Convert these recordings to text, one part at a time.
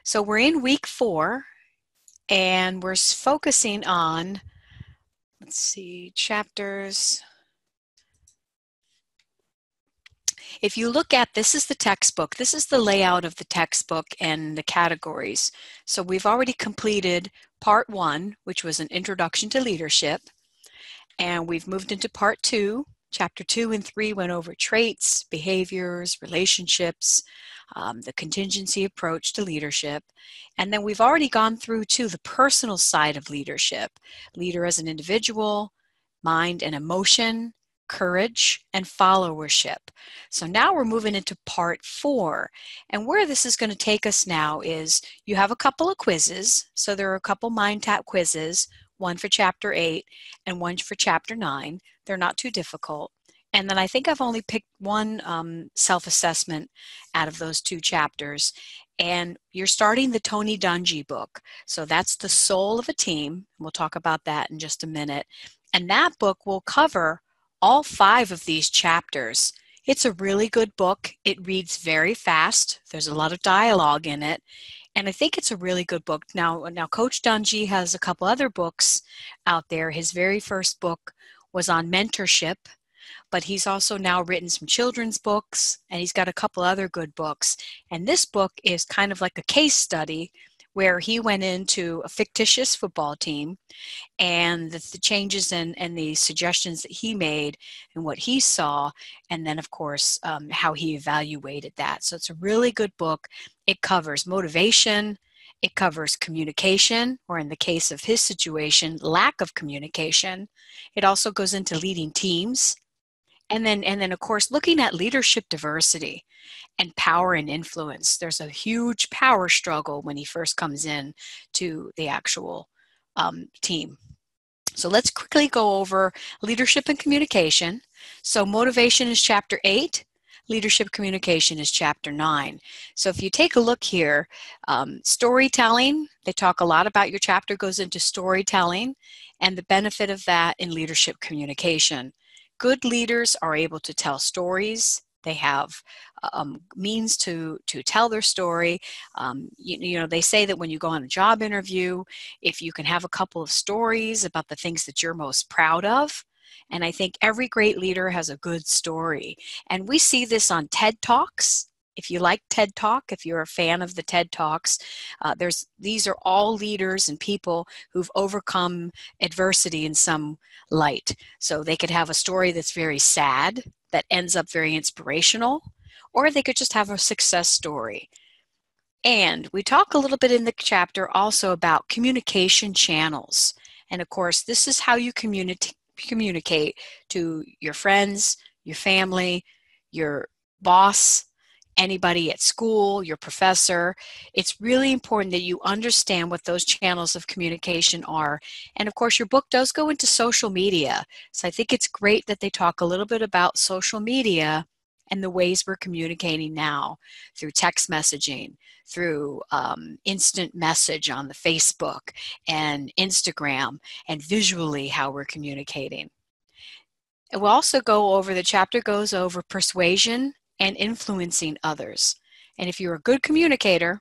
So we're in week 4 and we're focusing on, let's see, chapters. If you look at, this is the textbook. This is the layout of the textbook and the categories. So we've already completed part 1, which was an introduction to leadership. And we've moved into part 2. Chapter 2 and 3 went over traits, behaviors, relationships, the contingency approach to leadership. And then we've already gone through to the personal side of leadership. Leader as an individual, mind and emotion, courage, and followership. So now we're moving into part 4. And where this is going to take us now is you have a couple of quizzes. So there are a couple mind tap quizzes, one for chapter 8 and one for chapter 9. They're not too difficult. And then I think I've only picked one self-assessment out of those 2 chapters. And you're starting the Tony Dungy book. So that's The Soul of a Team. We'll talk about that in just a minute. And that book will cover all 5 of these chapters. It's a really good book. It reads very fast. There's a lot of dialogue in it. And I think it's a really good book. Now Coach Dungy has a couple other books out there. His very first book was on mentorship, but he's also now written some children's books, and he's got a couple other good books. And this book is kind of like a case study where he went into a fictitious football team and the changes and the suggestions that he made and what he saw, and then of course how he evaluated that. So it's a really good book. It covers motivation, it covers communication, or in the case of his situation, lack of communication. It also goes into leading teams, and then of course looking at leadership diversity and power and influence. There's a huge power struggle when he first comes in to the actual team. So let's quickly go over leadership and communication. So motivation is chapter 8. Leadership communication is chapter 9. So if you take a look here, storytelling, they talk a lot about, your chapter goes into storytelling and the benefit of that in leadership communication. Good leaders are able to tell stories. They have means to tell their story. You know, they say that when you go on a job interview, if you can have a couple of stories about the things that you're most proud of, and I think every great leader has a good story. And we see this on TED Talks. If you like TED Talk, if you're a fan of the TED Talks, these are all leaders and people who've overcome adversity in some light. So they could have a story that's very sad that ends up very inspirational, or they could just have a success story. And we talk a little bit in the chapter also about communication channels. And of course, this is how you communicate to your friends, your family, your boss, anybody at school, your professor. It's really important that you understand what those channels of communication are. And of course, your book does go into social media. So I think it's great that they talk a little bit about social media and the ways we're communicating now through text messaging, through instant message on the Facebook and Instagram, and visually how we're communicating. And we'll also go over, the chapter goes over persuasion and influencing others. And if you're a good communicator,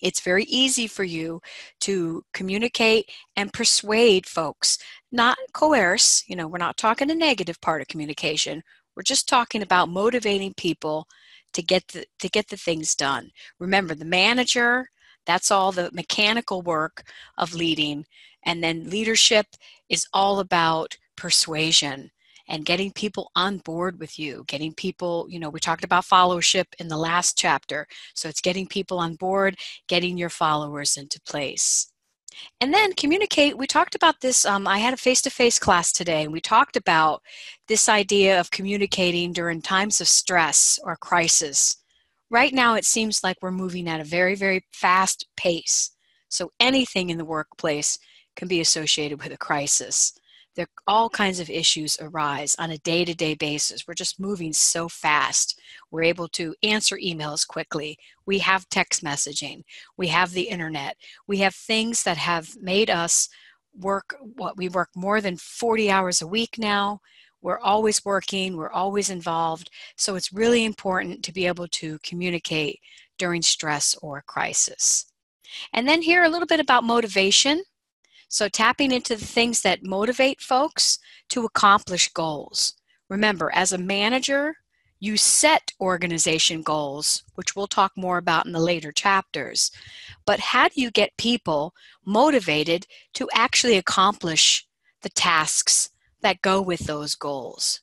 it's very easy for you to communicate and persuade folks, not coerce. You know, we're not talking the negative part of communication. We're just talking about motivating people to get the things done. Remember, the manager, that's all the mechanical work of leading. And then leadership is all about persuasion and getting people on board with you, getting people, you know, we talked about followership in the last chapter. So it's getting people on board, getting your followers into place. And then communicate, we talked about this, I had a face-to-face class today, and we talked about this idea of communicating during times of stress or crisis. Right now, it seems like we're moving at a very, very fast pace. So anything in the workplace can be associated with a crisis. There all kinds of issues arise on a day-to-day basis. We're just moving so fast. We're able to answer emails quickly. We have text messaging. We have the internet. We have things that have made us work, we work more than 40 hours a week now. We're always working. We're always involved. So it's really important to be able to communicate during stress or crisis. And then here a little bit about motivation. So tapping into the things that motivate folks to accomplish goals. Remember, as a manager, you set organization goals, which we'll talk more about in the later chapters. But how do you get people motivated to actually accomplish the tasks that go with those goals?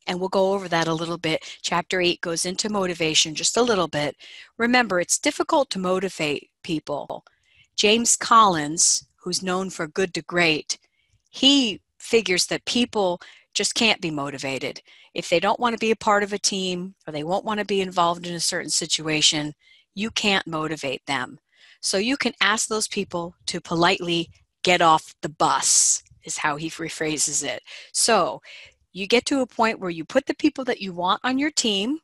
And we'll go over that a little bit. Chapter 8 goes into motivation just a little bit. Remember, it's difficult to motivate people. James Collins, who's known for Good to Great, he figures that people just can't be motivated. If they don't want to be a part of a team or they won't want to be involved in a certain situation, you can't motivate them. So you can ask those people to politely get off the bus, is how he rephrases it. So you get to a point where you put the people that you want on your team,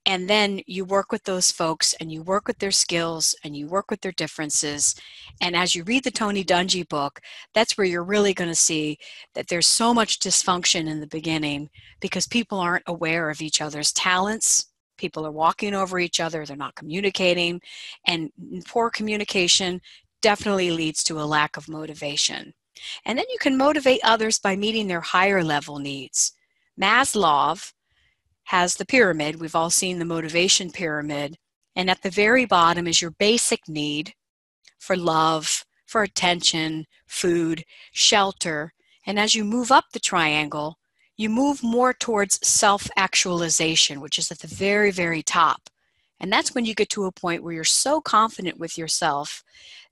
and then you work with those folks and you work with their skills and you work with their differences. And as you read the Tony Dungy book, that's where you're really going to see that there's so much dysfunction in the beginning because people aren't aware of each other's talents. People are walking over each other. They're not communicating. And poor communication definitely leads to a lack of motivation. And then you can motivate others by meeting their higher level needs. Maslow has the pyramid. We've all seen the motivation pyramid. And at the very bottom is your basic need for love, for attention, food, shelter. And as you move up the triangle, you move more towards self-actualization, which is at the very, very top. And that's when you get to a point where you're so confident with yourself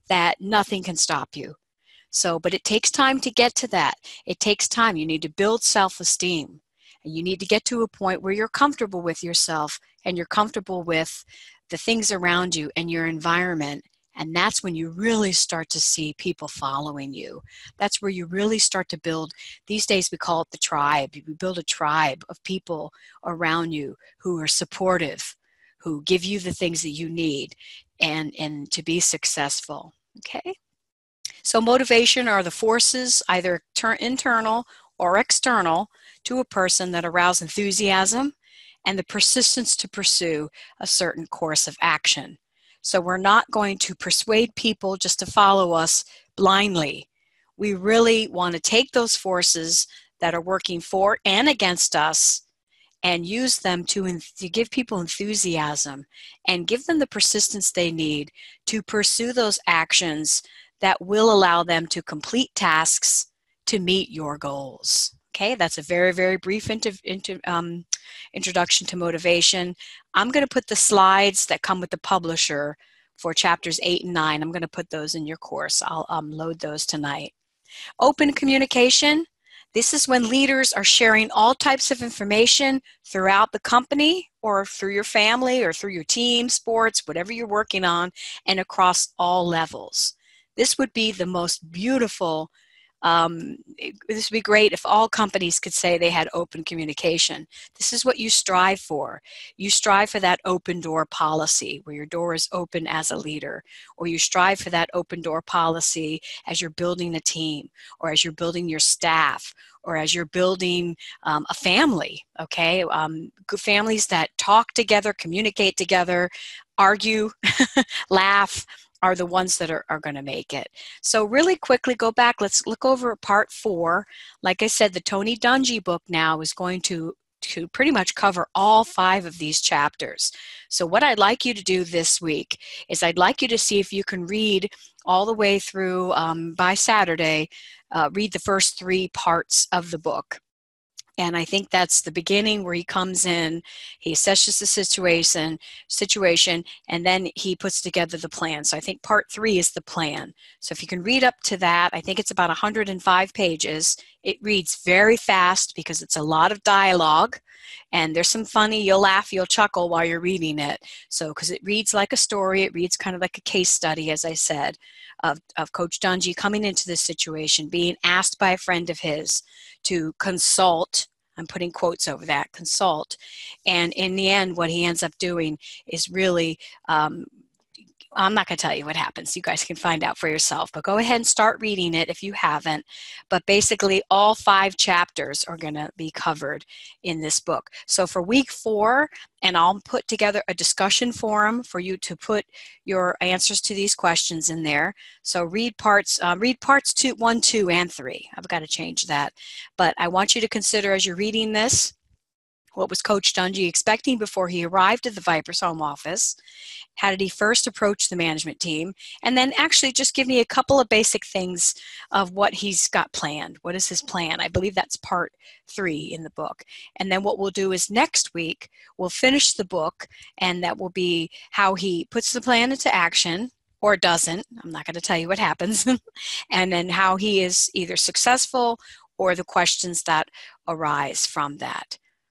that nothing can stop you. So, but it takes time to get to that. It takes time. You need to build self-esteem. And you need to get to a point where you're comfortable with yourself and you're comfortable with the things around you and your environment. And that's when you really start to see people following you. That's where you really start to build, these days we call it the tribe. You build a tribe of people around you who are supportive, who give you the things that you need and to be successful, okay? So motivation are the forces, either internal or external, to a person that arouse enthusiasm and the persistence to pursue a certain course of action. So we're not going to persuade people just to follow us blindly. We really want to take those forces that are working for and against us and use them to give people enthusiasm and give them the persistence they need to pursue those actions that will allow them to complete tasks to meet your goals. Okay, that's a very, very brief introduction to motivation. I'm going to put the slides that come with the publisher for chapters 8 and 9. I'm going to put those in your course. I'll load those tonight. Open communication. This is when leaders are sharing all types of information throughout the company or through your family or through your team, sports, whatever you're working on, and across all levels. This would be the most beautiful, this would be great if all companies could say they had open communication. This is what you strive for. You strive for that open door policy where your door is open as a leader, or you strive for that open door policy as you're building a team, or as you're building your staff, or as you're building a family, okay? Families that talk together, communicate together, argue, laugh, are the ones that are going to make it. So really quickly go back. Let's look over part 4. Like I said, the Tony Dungy book now is going to pretty much cover all 5 of these chapters. So what I'd like you to do this week is I'd like you to see if you can read all the way through by Saturday, read the first 3 parts of the book. And I think that's the beginning where he comes in, he assesses the situation, and then he puts together the plan. So I think part 3 is the plan. So if you can read up to that, I think it's about 105 pages. It reads very fast because it's a lot of dialogue, and there's some funny, you'll laugh, you'll chuckle while you're reading it. So because it reads like a story, it reads kind of like a case study, as I said, of Coach Dungy coming into this situation, being asked by a friend of his to consult, I'm putting quotes over that, consult, and in the end what he ends up doing is really I'm not going to tell you what happens. You guys can find out for yourself, but go ahead and start reading it if you haven't. But basically, all 5 chapters are going to be covered in this book. So for week 4, and I'll put together a discussion forum for you to put your answers to these questions in there. So read parts 2, 1, 2, and 3. I've got to change that. But I want you to consider as you're reading this, what was Coach Dungy expecting before he arrived at the Vipers home office? How did he first approach the management team? And then actually just give me a couple of basic things of what he's got planned. What is his plan? I believe that's part 3 in the book. And then what we'll do is next week, we'll finish the book, and that will be how he puts the plan into action or doesn't. I'm not going to tell you what happens. And then how he is either successful or the questions that arise from that.